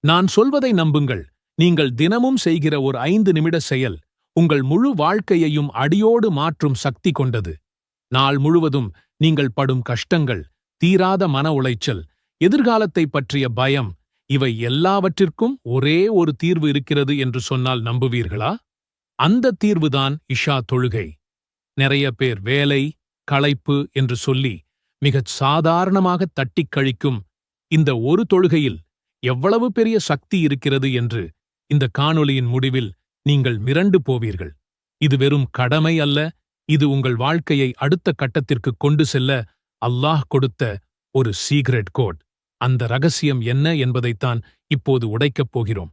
நான் சொல்வதை நம்புங்கள். நீங்கள் தினமும் செய்கிற ஒரு 5 நிமிட செயல் உங்கள் முழு வாழ்க்கையையும் அடியோடு மாற்றும் சக்தி கொண்டது. நாள் முழுவதும் நீங்கள் படும் கஷ்டங்கள், தீராத மன உளைச்சல், எதிர்காலத்தைப் பற்றிய பயம், இவை எல்லாவற்றிற்கும் ஒரே ஒரு தீர்வு இருக்கிறது என்று சொன்னால் நம்புவீர்களா? அந்த தீர்வுதான் இஷா தொழுகை. நிறைய பேர் வேலை, களைப்பு என்று சொல்லி மிகச் சாதாரணமாக தட்டிக் கழிக்கும் இந்த ஒரு தொழுகையில் எவ்வளவு பெரிய சக்தி இருக்கிறது என்று இந்த காணொளியின் முடிவில் நீங்கள் மிரண்டு போவீர்கள். இது வெறும் கடமை அல்ல, இது உங்கள் வாழ்க்கையை அடுத்த கட்டத்திற்கு கொண்டு செல்ல அல்லாஹ் கொடுத்த ஒரு சீக்ரெட் கோட். அந்த ரகசியம் என்ன என்பதைத்தான் இப்போது உடைக்கப் போகிறோம்.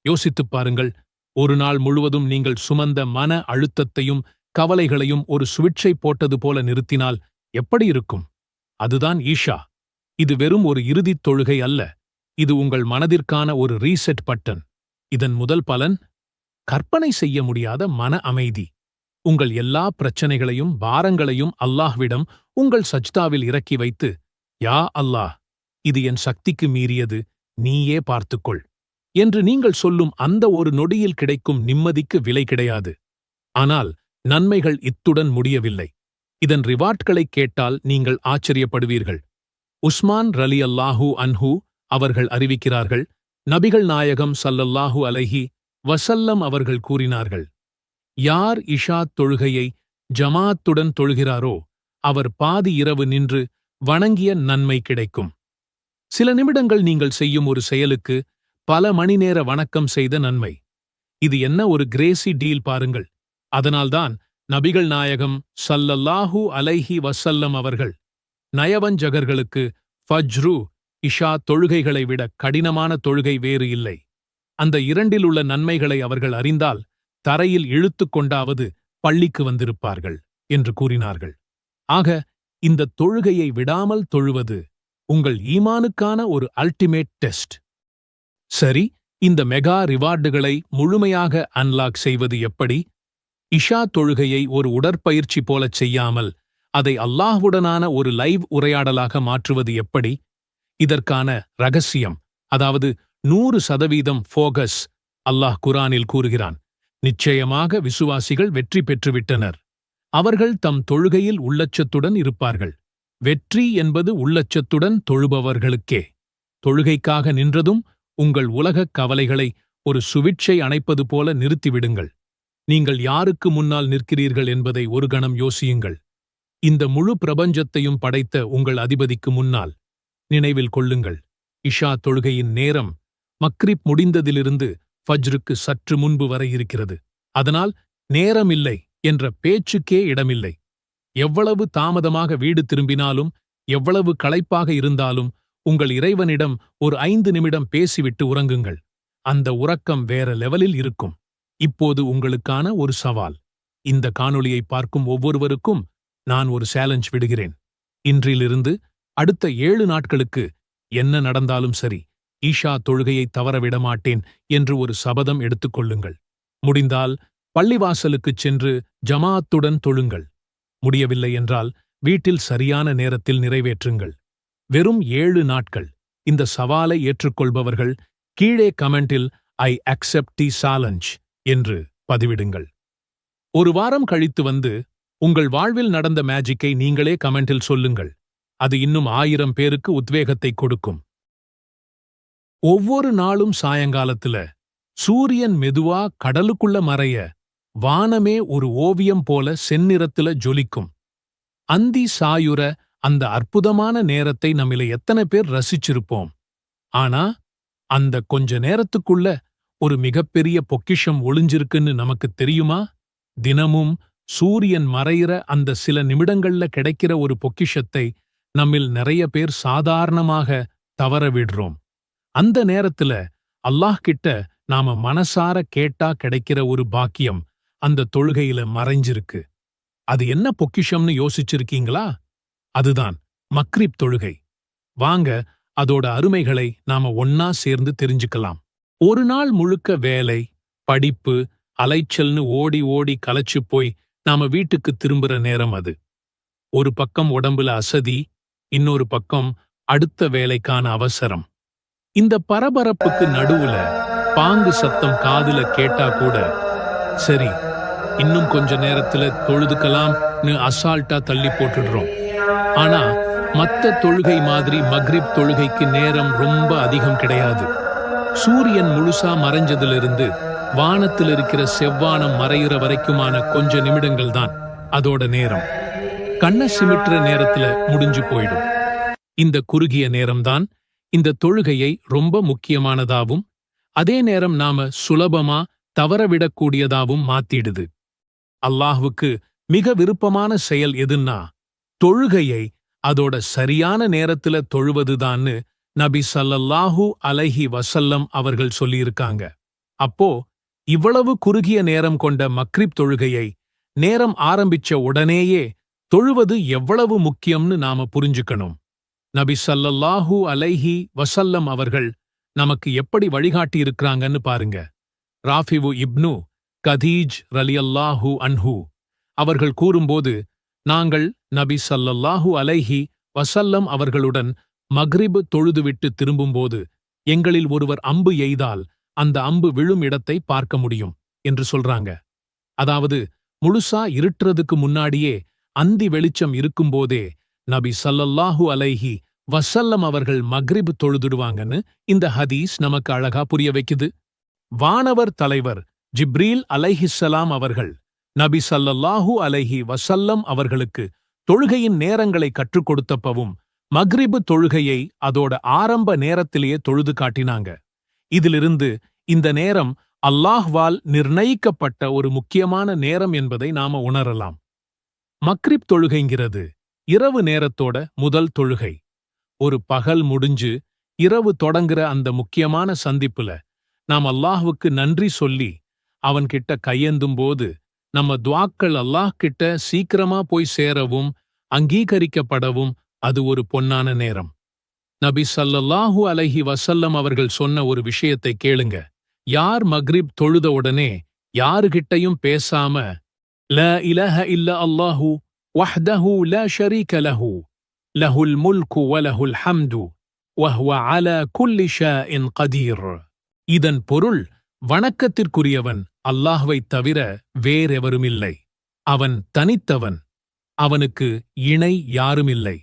யோசித்துப் பாருங்கள், ஒரு நாள் முழுவதும் நீங்கள் சுமந்த மன அழுத்தத்தையும் கவலைகளையும் ஒரு சுவிட்சை போட்டது போல நிறுத்தினால் எப்படி இருக்கும்? அதுதான் ஈஷா. இது வெறும் ஒரு இறுதித் தொழுகை அல்ல, இது உங்கள் மனதிற்கான ஒரு ரீசெட் பட்டன். இதன் முதல் பலன் கற்பனை செய்ய முடியாத மன அமைதி. உங்கள் எல்லா பிரச்சனைகளையும் பாரங்களையும் அல்லாஹ்விடம் உங்கள் சஜ்தாவில் இறக்கி வைத்து, யா அல்லாஹ், இது என் சக்திக்கு மீறியது, நீயே பார்த்துக்கொள் என்று நீங்கள் சொல்லும் அந்த ஒரு நொடியில் கிடைக்கும் நிம்மதிக்கு விலை கிடையாது. ஆனால் நன்மைகள் இத்துடன் முடியவில்லை. இதன் ரிவார்ட்களைக் கேட்டால் நீங்கள் ஆச்சரியப்படுவீர்கள். உஸ்மான் ரலியல்லாஹு அன்ஹு அவர்கள் அறிவிக்கிறார்கள், நபிகள் நாயகம் ஸல்லல்லாஹு அலைஹி வஸல்லம் அவர்கள் கூறினார்கள், யார் இஷா தொழுகையை ஜமாத்துடன் தொழுகிறாரோ அவர் பாதி இரவு நின்று வணங்கிய நன்மை கிடைக்கும். சில நிமிடங்கள் நீங்கள் செய்யும் ஒரு செயலுக்கு பல மணி நேர வணக்கம் செய்த நன்மை. இது என்ன ஒரு கிரேசி டீல் பாருங்கள். அதனால்தான் நபிகள் நாயகம் ஸல்லல்லாஹு அலைஹி வஸல்லம் அவர்கள் நயவஞ்சகர்களுக்கு ஃபஜ்ரு, இஷா தொழுகைகளை விட கடினமான தொழுகை வேறு இல்லை. அந்த இரண்டிலுள்ள நன்மைகளை அவர்கள் அறிந்தால் தரையில் இழுத்துக் கொண்டாவது பள்ளிக்கு வந்திருப்பார்கள் என்று கூறினார்கள். ஆக இந்த தொழுகையை விடாமல் தொழுவது உங்கள் ஈமானுக்கான ஒரு அல்டிமேட் டெஸ்ட். சரி, இந்த மெகா ரிவார்டுகளை முழுமையாக அன்லாக் செய்வது எப்படி? இஷா தொழுகையை ஒரு உடற்பயிற்சி போலச் செய்யாமல் அதை அல்லாஹ்வுடனான ஒரு லைவ் உரையாடலாக மாற்றுவது எப்படி? இதற்கான ரகசியம், அதாவது 100% ஃபோகஸ், அல்லாஹ் குர்ஆனில் கூறுகிறான், நிச்சயமாக விசுவாசிகள் வெற்றி பெற்றுவிட்டனர். அவர்கள் தம் தொழுகையில் உள்ளச்சத்துடன் இருப்பார்கள். வெற்றி என்பது உள்ளச்சத்துடன் தொழுபவர்களுக்கே. தொழுகைக்காக நின்றதும் உங்கள் உலகக் கவலைகளை ஒரு சுவிட்சை அணைப்பது போல நிறுத்திவிடுங்கள். நீங்கள் யாருக்கு முன்னால் நிற்கிறீர்கள் என்பதை ஒரு கணம் யோசியுங்கள். இந்த முழு பிரபஞ்சத்தையும் படைத்த உங்கள் அதிபதிக்கு முன்னால். நினைவில் கொள்ளுங்கள், இஷா தொழுகையின் நேரம் மக்ரிப் முடிந்ததிலிருந்து ஃபஜ்ருக்கு சற்று முன்பு வரை இருக்கிறது. அதனால் நேரமில்லை என்ற பேச்சுக்கே இடமில்லை. எவ்வளவு தாமதமாக வீடு திரும்பினாலும், எவ்வளவு களைப்பாக இருந்தாலும் உங்கள் இறைவனிடம் ஒரு 5 நிமிடம் பேசிவிட்டு உறங்குங்கள். அந்த உறக்கம் வேற லெவலில் இருக்கும். இப்போது உங்களுக்கான ஒரு சவால். இந்த காணொளியை பார்க்கும் ஒவ்வொருவருக்கும் நான் ஒரு சேலஞ்ச் விடுகிறேன். இன்றிலிருந்து அடுத்த 7 நாட்களுக்கு என்ன நடந்தாலும் சரி, ஈஷா தொழுகையை தவறவிடமாட்டேன் என்று ஒரு சபதம் எடுத்துக்கொள்ளுங்கள். முடிந்தால் பள்ளிவாசலுக்குச் சென்று ஜமாஅத்துடன் தொழுங்கள். முடியவில்லை என்றால் வீட்டில் சரியான நேரத்தில் நிறைவேற்றுங்கள். வெறும் 7 நாட்கள். இந்த சவாலை ஏற்றுக்கொள்பவர்கள் கீழே கமெண்டில் ஐ அக்செப்ட் தி சேலஞ்ச் என்று பதிவிடுங்கள். ஒரு வாரம் கழித்து வந்து உங்கள் வாழ்வில் நடந்த மேஜிக்கை நீங்களே கமெண்டில் சொல்லுங்கள். அது இன்னும் 1000 பேருக்கு உத்வேகத்தை கொடுக்கும். ஒவ்வொரு நாளும் சாயங்காலத்துல சூரியன் மெதுவா கடலுக்குள்ள மறைய வானமே ஒரு ஓவியம் போல செந்நிறத்துல ஜொலிக்கும். அந்தி சாயுற அந்த அற்புதமான நேரத்தை நம்மில எத்தனை பேர் ரசிச்சிருப்போம். ஆனா அந்த கொஞ்ச நேரத்துக்குள்ள ஒரு மிகப்பெரிய பொக்கிஷம் ஒளிஞ்சிருக்குன்னு நமக்கு தெரியுமா? தினமும் சூரியன் மறையிற அந்த சில நிமிடங்கள்ல கிடைக்கிற ஒரு பொக்கிஷத்தை நம்மில் நிறைய பேர் சாதாரணமாக தவற விடுறோம். அந்த நேரத்துல அல்லாஹ் கிட்ட நாம மனசார கேட்டா கிடைக்கிற ஒரு பாக்கியம் அந்த தொழுகையில மறைஞ்சிருக்கு. அது என்ன பொக்கிஷம்னு யோசிச்சிருக்கீங்களா? அதுதான் மக்ரிப் தொழுகை. வாங்க அதோட அருமைகளை நாம ஒன்னா சேர்ந்து தெரிஞ்சுக்கலாம். ஒரு நாள் முழுக்க வேலை, படிப்பு, அலைச்சல்னு ஓடி ஓடி களைச்சுப் போய் நாம வீட்டுக்கு திரும்புற நேரம் அது. ஒரு பக்கம் உடம்புல அசதி, இன்னொரு பக்கம் அடுத்த வேலைக்கான அவசரம். இந்த பரபரப்புக்கு நடுவுல பாங்கு சத்தம் காதுல கேட்டா கூட சரி இன்னும் கொஞ்ச நேரத்துல தொழுதுக்கலாம்னு அசால்ட்டா தள்ளி போட்டுடுறோம். ஆனா மத்த தொழுகை மாதிரி மக்ரிப் தொழுகைக்கு நேரம் ரொம்ப அதிகம் கிடையாது. சூரியன் முழுசா மறைஞ்சதிலிருந்து வானத்தில் இருக்கிற செவ்வானம் மறையிற வரைக்குமான கொஞ்ச நிமிடங்கள் தான் அதோட நேரம். கண்ண சிமிட்டுற நேரத்துல முடிஞ்சு போயிடும். இந்த குறுகிய நேரம்தான் இந்த தொழுகையை ரொம்ப முக்கியமானதாவும் அதே நேரம் நாம சுலபமா தவறவிடக்கூடியதாவும் மாத்திடுது. அல்லாஹ்வுக்கு மிக விருப்பமான செயல் எதுன்னா தொழுகையை அதோட சரியான நேரத்துல தொழுவதுதான்னு நபி ஸல்லல்லாஹு அலைஹி வஸல்லம் அவர்கள் சொல்லியிருக்காங்க. அப்போ இவ்வளவு குறுகிய நேரம் கொண்ட மக்ரிப் தொழுகையை நேரம் ஆரம்பிச்ச உடனேயே தொழுவது எவ்வளவு முக்கியம்னு நாம புரிஞ்சுக்கணும். நபி ஸல்லல்லாஹு அலைஹி வஸல்லம் அவர்கள் நமக்கு எப்படி வழிகாட்டி இருக்கிறாங்கன்னு பாருங்க. ராஃபிவு இப்னு கதீஜ் ரலியல்லாஹு அன்ஹு அவர்கள் கூறும்போது, நாங்கள் நபி ஸல்லல்லாஹு அலைஹி வஸல்லம் அவர்களுடன் மக்ரிப் தொழுதுவிட்டு திரும்பும்போது எங்களில் ஒருவர் அம்பு எய்தால் அந்த அம்பு விழும் இடத்தை பார்க்க முடியும் என்று சொல்றாங்க. அதாவது முழுசா இருட்டுறதுக்கு முன்னாடியே அந்தி வெளிச்சம் இருக்கும்போதே நபி ஸல்லல்லாஹு அலைஹி வஸல்லம் அவர்கள் மக்ரிப் தொழுதுடுவாங்கன்னு இந்த ஹதீஸ் நமக்கு அழகா புரிய வைக்குது. வானவர் தலைவர் ஜிப்ரீல் அலைஹிஸ்ஸலாம் அவர்கள் நபி ஸல்லல்லாஹு அலைஹி வஸல்லம் அவர்களுக்கு தொழுகையின் நேரங்களை கற்றுக் கொடுத்தப்பவும் மக்ரிப் தொழுகையை அதோட ஆரம்ப நேரத்திலேயே தொழுது காட்டினாங்க. இதிலிருந்து இந்த நேரம் அல்லாஹ்வால் நிர்ணயிக்கப்பட்ட ஒரு முக்கியமான நேரம் என்பதை நாம உணரலாம். மக்ரிப் தொழுகைங்கிறது இரவு நேரத்தோட முதல் தொழுகை. ஒரு பகல் முடிஞ்சு இரவு தொடங்குற அந்த முக்கியமான சந்திப்புல நாம் அல்லாஹ்வுக்கு நன்றி சொல்லி அவன்கிட்ட கையேந்தும்போது நம்ம துஆக்கள் அல்லாஹ் கிட்ட சீக்கிரமா போய் சேரவும் அங்கீகரிக்கப்படவும் அது ஒரு பொன்னான நேரம். நபி ஸல்லல்லாஹு அலைஹி வஸல்லம் அவர்கள் சொன்ன ஒரு விஷயத்தை கேளுங்க. யார் மக்ரிப் தொழுத உடனே யாருகிட்டையும் பேசாம லா இலாஹ இல்ல அல்லாஹு வஹ்தஹு லா ஷரீக லஹு லஹுல் முல்கு வலஹுல் ஹம்து வஹ்வ அலா குல்லி ஷைஇன் கதீர். இதன் பொருள் வணக்கத்திற்குரியவன் அல்லாஹ்வைத் தவிர வேறெவருமில்லை. அவன் தனித்தவன். அவனுக்கு இணை யாருமில்லை.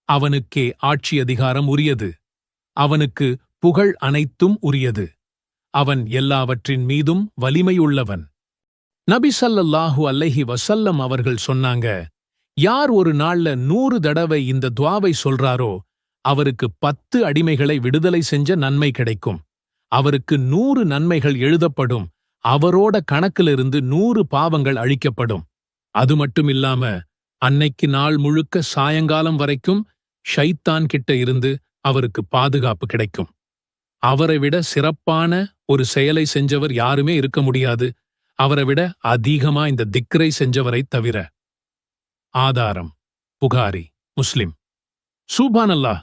அவனுக்கே ஆட்சி அதிகாரம் உரியது. அவனுக்கு புகழ் அனைத்தும் உரியது. அவன் எல்லாவற்றின் மீதும் வலிமையுள்ளவன். நபி ஸல்லல்லாஹு அலைஹி வஸல்லம் அவர்கள் சொன்னாங்க, யார் ஒரு நாள்ல 100 தடவை இந்த துஆவை சொல்றாரோ அவருக்கு 10 அடிமைகளை விடுதலை செஞ்ச நன்மை கிடைக்கும். அவருக்கு 100 நன்மைகள் எழுதப்படும். அவரோட கணக்கிலிருந்து 100 பாவங்கள் அழிக்கப்படும். அது மட்டுமில்லாம அன்னைக்கு நாள் முழுக்க சாயங்காலம் வரைக்கும் ஷைத்தான் கிட்ட இருந்து அவருக்கு பாதுகாப்பு கிடைக்கும். அவரை விட சிறப்பான ஒரு செயலை செஞ்சவர் யாருமே இருக்க முடியாது. அவரை விட அதிகமா இந்த திக்ரை செஞ்சவரைத் தவிர. ஆதாரம் புகாரி, முஸ்லிம். சுப்ஹானல்லாஹ்,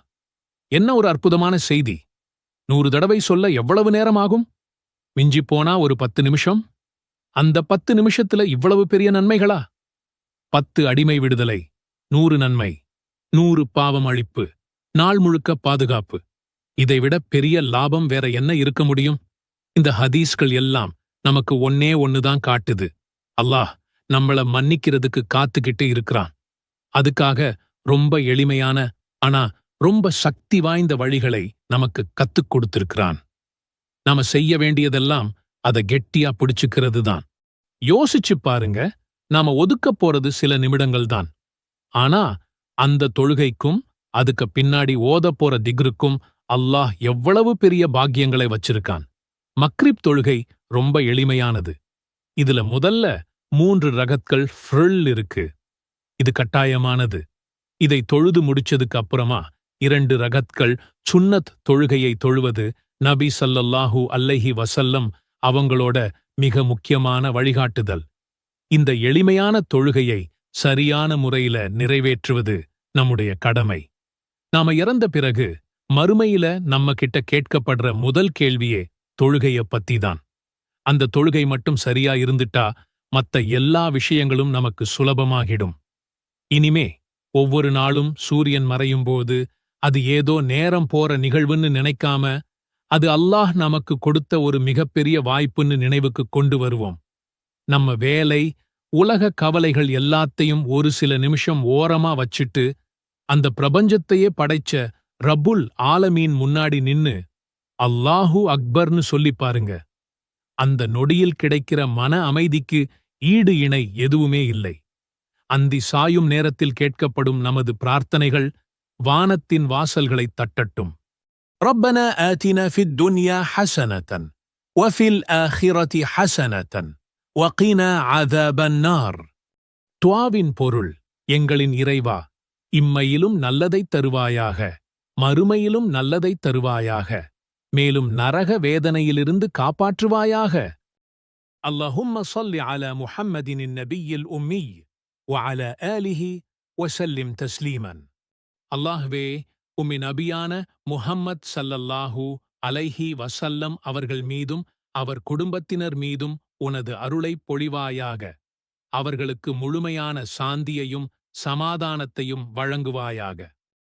என்ன ஒரு அற்புதமான செய்தி! 100 தடவை சொல்ல எவ்வளவு நேரம் ஆகும்? மிஞ்சிப்போனா ஒரு 10 நிமிஷம். அந்த 10 நிமிஷத்துல இவ்வளவு பெரிய நன்மைகளா? 10 அடிமை விடுதலை, 100 நன்மை, 100 பாவம் அழிப்பு, நாள் முழுக்க பாதுகாப்பு. இதைவிட பெரிய லாபம் வேற என்ன இருக்க முடியும்? இந்த ஹதீஸ்கள் எல்லாம் நமக்கு ஒன்னே ஒன்னுதான் காட்டுது. அல்லாஹ் நம்மள மன்னிக்கிறதுக்கு காத்துக்கிட்டு இருக்கிறான். அதுக்காக ரொம்ப எளிமையான ஆனா ரொம்ப சக்தி வாய்ந்த வழிகளை நமக்கு கத்துக் கொடுத்திருக்கிறான். நாம செய்ய வேண்டியதெல்லாம் அதை கெட்டியா பிடிச்சுக்கிறது தான். யோசிச்சு பாருங்க, நாம ஒதுக்கப் போறது சில நிமிடங்கள் தான். ஆனா அந்த தொழுகைக்கும் அதுக்கு பின்னாடி ஓதப் போற திக்ருக்கும் அல்லாஹ் எவ்வளவு பெரிய பாக்கியங்களை வச்சிருக்கான். மக்ரிப் தொழுகை ரொம்ப எளிமையானது. இதுல முதல்ல 3 ரகத்கள் ஃப்ரில் இருக்கு. இது கட்டாயமானது. இதை தொழுது முடிச்சதுக்கு அப்புறமா 2 ரகத்கள் சுன்னத் தொழுகையை தொழுவது நபி ஸல்லல்லாஹு அலைஹி வஸல்லம் அவங்களோட மிக முக்கியமான வழிகாட்டுதல். இந்த எளிமையான தொழுகையை சரியான முறையில நிறைவேற்றுவது நம்முடைய கடமை. நாம இறந்த பிறகு மறுமையில நம்ம கிட்ட கேட்கப்படுற முதல் கேள்வியே தொழுகைய பத்திதான். அந்த தொழுகை மட்டும் சரியா இருந்துட்டா மத்த எல்லா விஷயங்களும் நமக்கு சுலபமாகிடும். இனிமே ஒவ்வொரு நாளும் சூரியன் மறையும்போது அது ஏதோ நேரம் போற நிகழ்வுன்னு நினைக்காம அது அல்லாஹ் நமக்கு கொடுத்த ஒரு மிகப்பெரிய வாய்ப்புன்னு நினைவுக்கு கொண்டு வருவோம். நம்ம வேலை, உலக கவலைகள் எல்லாத்தையும் ஒரு சில நிமிஷம் ஓரமா வச்சிட்டு, அந்த பிரபஞ்சத்தையே படைச்ச ரப்புல் ஆலமீன் முன்னாடி நின்னு அல்லாஹு அக்பர்னு சொல்லிப் பாருங்க. அந்த நொடியில் கிடைக்கிற மன அமைதிக்கு ஈடு இணை எதுவுமே இல்லை. அந்தி சாயும் நேரத்தில் கேட்கப்படும் நமது பிரார்த்தனைகள் வானத்தின் வாசல்களைத் தட்டட்டும். ربنا آتنا في الدنيا حسنة وفي الآخرة حسنة وقنا عذاب النار. துஆவின் பொருள், எங்களின் இறைவா, இம்மையிலும் நல்லதைத் தருவாயாக, மறுமையிலும் நல்லதைத் தருவாயாக, மேலும் நரக வேதனையிலிருந்து காப்பாற்றுவாயாக. اللهم صل على محمد النبي الأمي وعلى آله وسلم تسليما. அல்லாஹ்வே, உம்மின் நபியான முஹம்மத் ஸல்லல்லாஹு அலைஹி வஸல்லம் அவர்கள் மீதும் அவர் குடும்பத்தினர் மீதும் உனது அருளைப் பொழிவாயாக. அவர்களுக்கு முழுமையான சாந்தியையும் சமாதானத்தையும் வழங்குவாயாக.